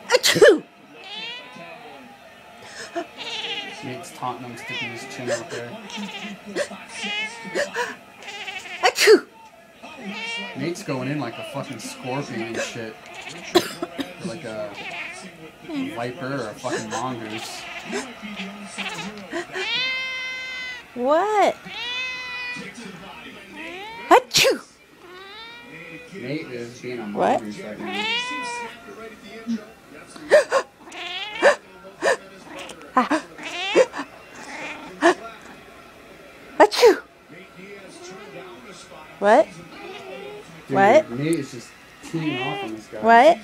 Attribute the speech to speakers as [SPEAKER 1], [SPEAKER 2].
[SPEAKER 1] Achoo!
[SPEAKER 2] Nate's taunting him, sticking his chin out there.
[SPEAKER 1] Achoo!
[SPEAKER 2] Nate's going in like a fucking scorpion and shit. Or like a viper or a fucking mongoose.
[SPEAKER 1] What? Achoo!
[SPEAKER 2] Nate is being a
[SPEAKER 1] What?
[SPEAKER 2] mongoose right now.
[SPEAKER 1] Achoo! What?
[SPEAKER 2] Dude,
[SPEAKER 1] What?
[SPEAKER 2] Nate is just teeing off on this guy.
[SPEAKER 1] What?